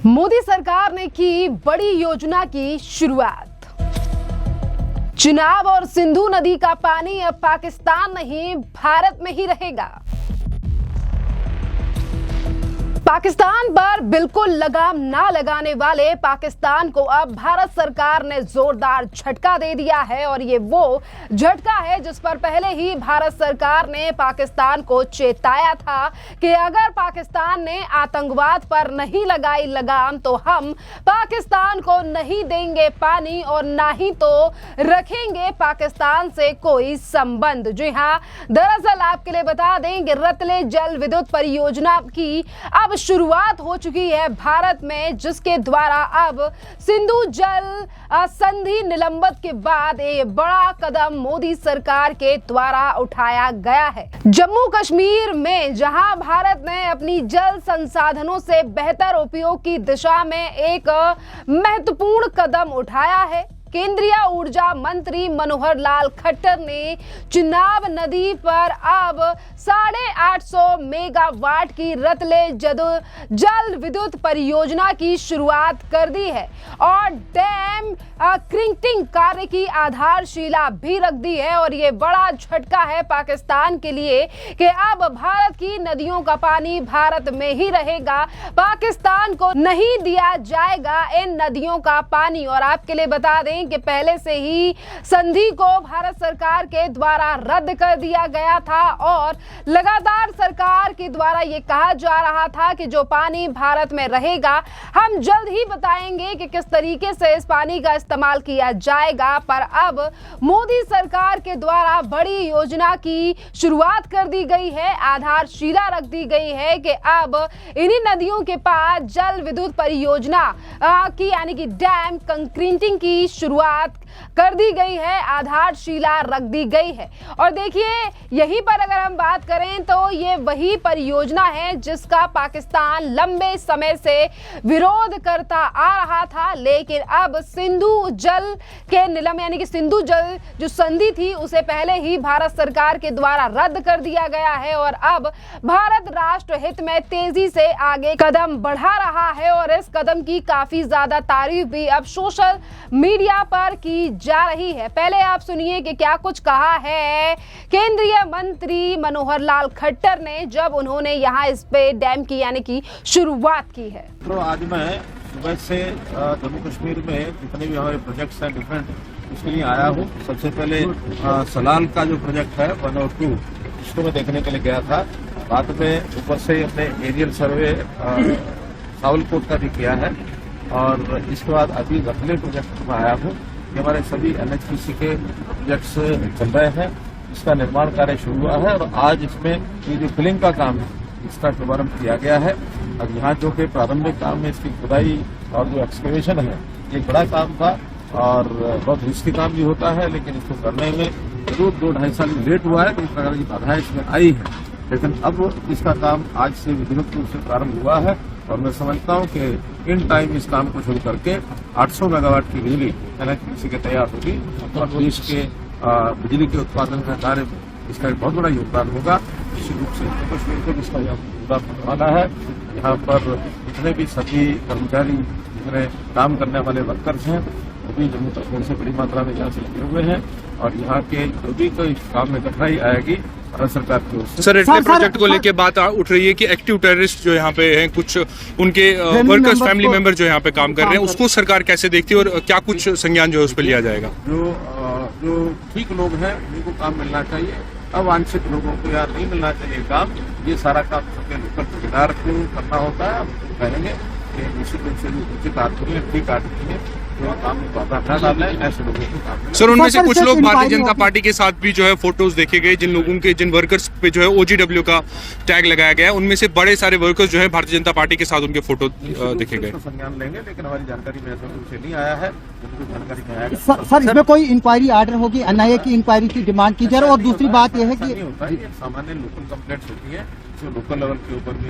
मोदी सरकार ने की बड़ी योजना की शुरुआत। चिनाब और सिंधु नदी का पानी अब पाकिस्तान नहीं भारत में ही रहेगा। पाकिस्तान पर बिल्कुल लगाम ना लगाने वाले पाकिस्तान को अब भारत सरकार ने जोरदार झटका दे दिया है और ये वो झटका है जिस पर पहले ही भारत सरकार ने पाकिस्तान को चेताया था कि अगर पाकिस्तान ने आतंकवाद पर नहीं लगाई लगाम तो हम पाकिस्तान को नहीं देंगे पानी और ना ही तो रखेंगे पाकिस्तान से कोई संबंध। जी हाँ, दरअसल आपके लिए बता दें कि रतले जल विद्युत परियोजना की अब शुरुआत हो चुकी है भारत में, जिसके द्वारा अब सिंधु जल संधि निलंबित के बाद ये बड़ा कदम मोदी सरकार के द्वारा उठाया गया है। जम्मू कश्मीर में जहां भारत ने अपनी जल संसाधनों से बेहतर उपयोग की दिशा में एक महत्वपूर्ण कदम उठाया है। केंद्रीय ऊर्जा मंत्री मनोहर लाल खट्टर ने चिनाब नदी पर अब 850 मेगावाट की रतले जल विद्युत परियोजना की शुरुआत कर दी है और डैम क्रिंटिंग कार्य की आधारशिला भी रख दी है। और ये बड़ा झटका है पाकिस्तान के लिए कि अब भारत की नदियों का पानी भारत में ही रहेगा, पाकिस्तान को नहीं दिया जाएगा इन नदियों का पानी। और आपके लिए बता दें कि पहले से ही संधि को भारत सरकार के द्वारा रद्द कर दिया गया था और लगातार सरकार के द्वारा ये कहा जा रहा था कि जो पानी भारत में रहेगा हम जल्द ही बताएंगे कि किस तरीके से इस पानी का इस्तेमाल किया जाएगा। पर अब मोदी सरकार के द्वारा बड़ी योजना की शुरुआत कर दी गई है, आधारशिला रख दी गई है कि अब इन्हीं नदियों के पास जल विद्युत परियोजना की यानी कि डैम कंक्रीटिंग की शुरुआत कर दी गई है, आधारशिला रख दी गई है। और देखिए यहीं पर अगर हम बात करें तो ये वही परियोजना है जिसका पाकिस्तान लंबे समय से विरोध करता आ रहा था, लेकिन अब सिंधु जल के निलंबन यानी कि सिंधु जल जो संधि थी उसे पहले ही भारत सरकार के द्वारा रद्द कर दिया गया है और अब भारत राष्ट्र हित में तेजी से आगे कदम बढ़ा रहा है। और इस कदम की काफी ज्यादा तारीफ भी अब सोशल मीडिया पर की जा रही है। पहले आप सुनिए कि क्या कुछ कहा है केंद्रीय मंत्री मनोहर लाल खट्टर ने जब उन्होंने यहाँ इस पे डैम की यानी कि शुरुआत की है। तो आज मैं सुबह से जम्मू कश्मीर में जितने भी हमारे प्रोजेक्ट्स हैं डिफरेंट, उसके लिए आया हूँ। सबसे पहले सलाल का जो प्रोजेक्ट है 1 और 2 उसको मैं देखने के लिए गया था। बाद में ऊपर से अपने एरियल सर्वे सावलकोट का भी किया है और इसके बाद अभी रतले प्रोजेक्ट में आया हूँ। हमारे सभी NHPC के प्रोजेक्ट्स चल रहे हैं, इसका निर्माण कार्य शुरू हुआ है और आज इसमें ये जो फिलिंग का काम है इसका शुभारंभ किया गया है। अब यहाँ जो कि प्रारंभिक काम है इसकी खुदाई और जो एक्सकेवेशन है ये बड़ा काम था और बहुत रिस्की काम भी होता है, लेकिन इसको करने में जरूर 2-2.5 साल लेट हुआ है, तो इस प्रकार की बाधाएं इसमें आई है। लेकिन अब इसका काम आज से विधिवत रूप से प्रारंभ हुआ है और मैं समझता हूँ कि इन टाइम इस काम को शुरू करके 800 मेगावाट की बिजली NHPC के तैयार होगी और देश के बिजली के उत्पादन का कार्य में इसका एक बहुत बड़ा योगदान होगा। निश्चित रूप से जम्मू कश्मीर को इसका योगदान वाला है। यहाँ पर जितने भी सभी कर्मचारी जितने काम करने वाले वर्कर्स हैं वो भी जम्मू कश्मीर से बड़ी मात्रा में यहाँ से लगे हुए हैं और यहाँ के जो भी कोई काम में कठिनाई आएगी भारत सरकार की ओर से। सर, रतले प्रोजेक्ट को लेके बात उठ रही है कि एक्टिव टेररिस्ट जो यहाँ पे हैं, कुछ उनके वर्कर्स फैमिली मेंबर जो यहाँ पे काम कर रहे हैं, उसको सरकार कैसे देखती है और क्या कुछ संज्ञान जो है उस पर लिया जाएगा? जो ठीक लोग हैं उनको काम मिलना चाहिए, अवांछित लोगों को यार नहीं मिलना चाहिए काम। ये सारा काम सबके लोकल ठेकेदार को करना होता है। हम कहेंगे कि निश्चित रूप से उचित आदमी है, ठीक आदमी है, सर उनमें से कुछ लोग भारतीय जनता पार्टी के साथ भी जो है फोटोज देखे गए, जिन वर्कर्स पे जो है OGW का टैग लगाया गया है, उनमें से बड़े सारे वर्कर्स जो है भारतीय जनता पार्टी के साथ उनके फोटो देखे गए। संज्ञान लेंगे, लेकिन हमारी जानकारी में ऐसा कुछ नहीं आया है। सर इसमें कोई इंक्वायरी आर्डर होगी, NIA की इंक्वायरी की डिमांड की जा रही है। और दूसरी बात यह है कि सामान्य लोकल कंप्लेंट्स होती है जो लोकल लेवल के ऊपर भी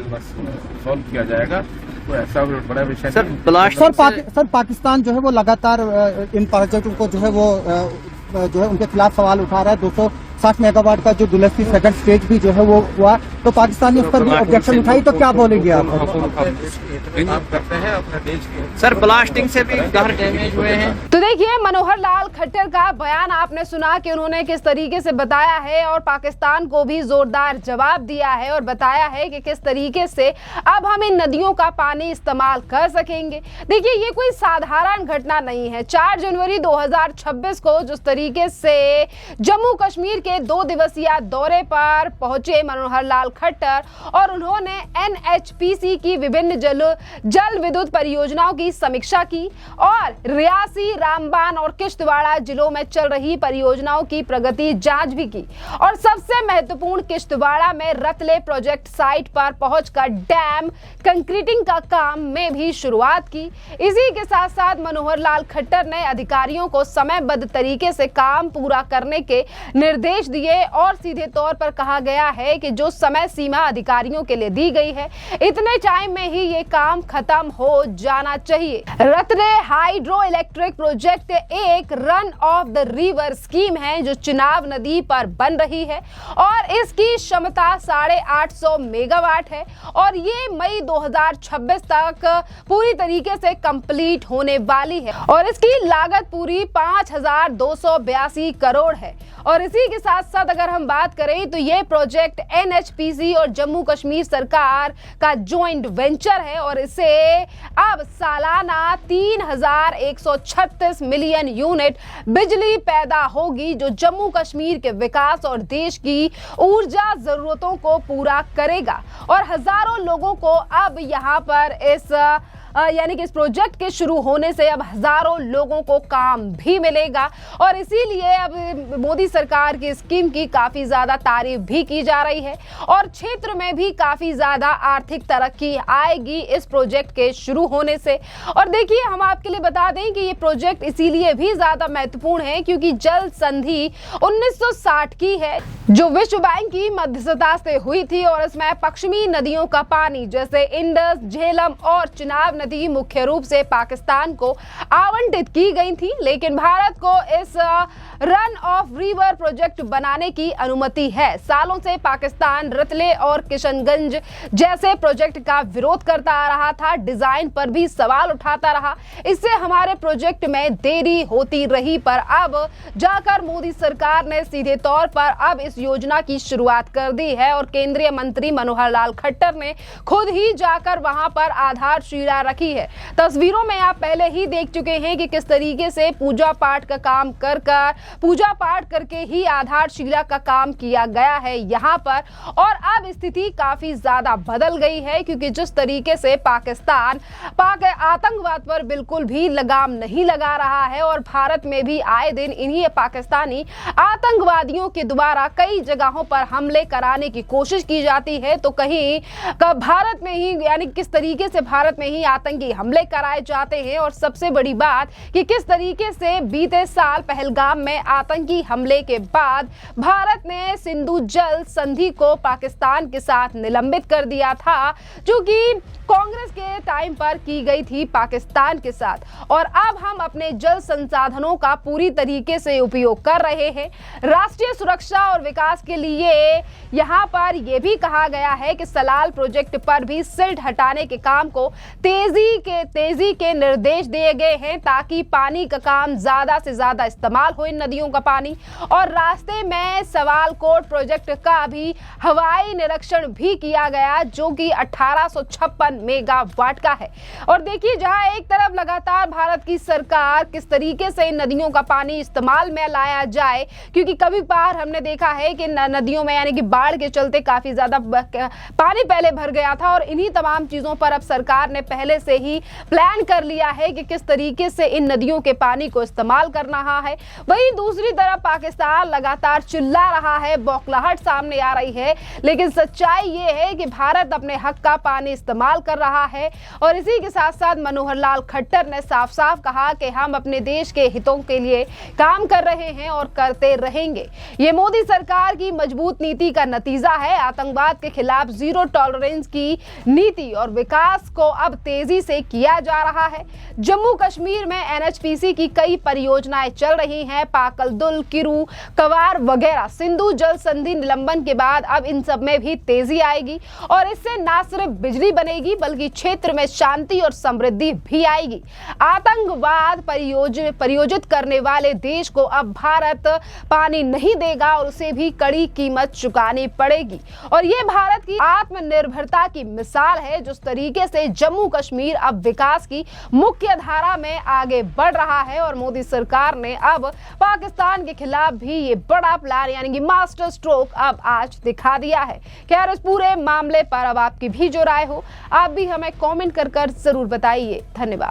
सॉल्व किया जाएगा, तो ऐसा बड़ा विषय सर पाकिस्तान जो है वो लगातार इन प्रोजेक्टों को जो है उनके खिलाफ सवाल उठा रहा है। 260 मेगावाट का जो दुलस्ती सेकंड स्टेज भी जो है वो हुआ तो पाकिस्तान ने उस पर भी ऑब्जेक्शन उठाई, तो क्या बोलेंगे आप? काम करते हैं अपने देश के। सर ब्लास्टिंग से भी घर डैमेज हुए हैं। तो देखिए मनोहर लाल खट्टर का बयान आपने सुना कि उन्होंने किस तरीके से बताया है और पाकिस्तान को भी जोरदार जवाब दिया है और बताया है कि किस तरीके से अब हम इन नदियों का पानी इस्तेमाल कर सकेंगे। देखिए ये कोई साधारण घटना नहीं है। 4 जनवरी 2026 को जिस तरीके से जम्मू कश्मीर के 2 दिवसीय दौरे पर पहुंचे मनोहर लाल खट्टर और उन्होंने NHPC की विभिन्न जल विद्युत परियोजनाओं की समीक्षा की और रियासी, रामबान और किश्तवाड़ा जिलों में चल रही परियोजनाओं की प्रगति जांच भी की और सबसे महत्वपूर्ण किश्तवाड़ा में रतले प्रोजेक्ट साइट पर पहुंचकर डैम कंक्रीटिंग का काम में भी शुरुआत की। इसी के साथ साथ मनोहर लाल खट्टर ने अधिकारियों को समयबद्ध तरीके से काम पूरा करने के निर्देश दिए और सीधे तौर पर कहा गया है कि जो समय सीमा अधिकारियों के लिए दी गई है इतने टाइम में ही ये काम खत्म हो जाना चाहिए। रतले हाइड्रो इलेक्ट्रिक प्रोजेक्ट एक run of the river scheme है जो चिनाब नदी पर बन रही है और इसकी क्षमता 850 मेगावाट है और ये मई 2026 तक पूरी तरीके से कंप्लीट होने वाली है और इसकी लागत पूरी 5282 करोड़ है। और इसी के साथ साथ अगर हम बात करें तो ये प्रोजेक्ट NHPC और जम्मू कश्मीर सरकार का जॉइंट वेंचर है और इसे अब सालाना 3136 मिलियन यूनिट बिजली पैदा होगी जो जम्मू कश्मीर के विकास और देश की ऊर्जा जरूरतों को पूरा करेगा और हजारों लोगों को अब यहाँ पर यानी कि इस प्रोजेक्ट के शुरू होने से अब हजारों लोगों को काम भी मिलेगा और इसीलिए अब मोदी सरकार की स्कीम की काफी ज्यादा तारीफ भी की जा रही है और क्षेत्र में भी काफी ज्यादा आर्थिक तरक्की आएगी इस प्रोजेक्ट के शुरू होने से। और देखिए हम आपके लिए बता दें कि ये प्रोजेक्ट इसीलिए भी ज्यादा महत्वपूर्ण है क्योंकि जल संधि 1960 की है जो विश्व बैंक की मध्यस्थता से हुई थी और इसमें पश्चिमी नदियों का पानी जैसे इंडस, झेलम और चिनाब नदी मुख्य रूप से पाकिस्तान को आवंटित की गई थी, लेकिन भारत को इस रन ऑफ रिवर प्रोजेक्ट बनाने की अनुमति है। सालों से पाकिस्तान रतले और किशनगंज जैसे प्रोजेक्ट का विरोध करता आ रहा था, डिजाइन पर भी सवाल उठाता रहा, इससे हमारे प्रोजेक्ट में देरी होती रही। पर अब जाकर मोदी सरकार ने सीधे तौर पर अब इस योजना की शुरुआत कर दी है और केंद्रीय मंत्री मनोहर लाल खट्टर ने खुद ही जाकर वहां पर आधारशिला रखी है। तस्वीरों में आप पहले ही देख चुके हैं कि किस तरीके से पूजा पाठ का काम पूजा पाठ करके ही आधारशिला का काम किया गया है यहाँ पर और अब स्थिति काफी ज्यादा बदल गई है क्योंकि जिस तरीके से पाकिस्तान आतंकवाद पर बिल्कुल भी लगाम नहीं लगा रहा है और भारत में भी आए दिन इन्हीं पाकिस्तानी आतंकवादियों के द्वारा कई जगहों पर हमले कराने की कोशिश की जाती है, तो कहीं भारत में ही यानी किस तरीके से भारत में ही आतंकी हमले कराए जाते हैं। और सबसे बड़ी बात कि किस तरीके से बीते साल पहलगाम में आतंकी हमले के बाद भारत ने सिंधु जल संधि को पाकिस्तान के साथ निलंबित कर दिया था जो कि कांग्रेस के टाइम पर की गई थी पाकिस्तान के साथ और अब हम अपने जल संसाधनों का पूरी तरीके से उपयोग कर रहे हैं। राष्ट्रीय सुरक्षा और विकास के लिए यहाँ पर यह भी कहा गया है कि सलाल प्रोजेक्ट पर भी सिल्ट हटाने के काम को तेजी के निर्देश दिए गए हैं ताकि पानी का काम ज्यादा से ज्यादा इस्तेमाल हो इन नदियों का पानी। और रास्ते में सवालकोट प्रोजेक्ट का भी हवाई निरीक्षण भी किया गया जो कि 1856 मेगावाट का है। और देखिए जहां एक तरफ लगातार भारत की सरकार किस तरीके से इन नदियों का पानी इस्तेमाल में लाया जाए क्योंकि कभी बार हमने देखा है कि नदियों में यानी कि बाढ़ के चलते काफी ज्यादा पानी पहले भर गया था और इन्हीं तमाम चीजों पर अब सरकार ने पहले से ही प्लान कर लिया है कि किस तरीके से इन नदियों के पानी को इस्तेमाल करना है। वहीं दूसरी तरफ पाकिस्तान लगातार चिल्ला रहा है, बौखलाहट सामने आ रही है, लेकिन सच्चाई ये है कि भारत अपने हक का पानी इस्तेमाल कर रहा है। और इसी के साथ साथ मनोहर लाल खट्टर ने साफ साफ कहा कि हम अपने देश के हितों के लिए काम कर रहे हैं और करते रहेंगे। ये मोदी सरकार की मजबूत नीति का नतीजा है। आतंकवाद के खिलाफ जीरो टॉलरेंस की नीति और विकास को अब तेजी से किया बढ़ाया जा रहा है। जम्मू कश्मीर में एनएचपीसी की कई परियोजनाएं चल रही हैं। पाकल दुल, किरू, कवार वगैरह सिंधु जल संधि निलंबन के बाद अब इन सब में भी तेजी आएगी और इससे न सिर्फ बिजली बनेगी बल्कि क्षेत्र में शांति और समृद्धि भी आएगी। आतंकवाद परियोजित करने वाले देश को अब भारत पानी नहीं देगा और उसे भी कड़ी कीमत चुकानी पड़ेगी। और ये भारत की आत्मनिर्भरता की मिसाल है। जिस तरीके से जम्मू कश्मीर अब विकास की मुख्य धारा में आगे बढ़ रहा है और मोदी सरकार ने अब पाकिस्तान के खिलाफ भी ये बड़ा प्लान यानी कि मास्टर स्ट्रोक अब आज दिखा दिया है। खैर, इस पूरे मामले पर अब आपकी भी जो राय हो आप भी हमें कमेंट कर जरूर बताइए। धन्यवाद।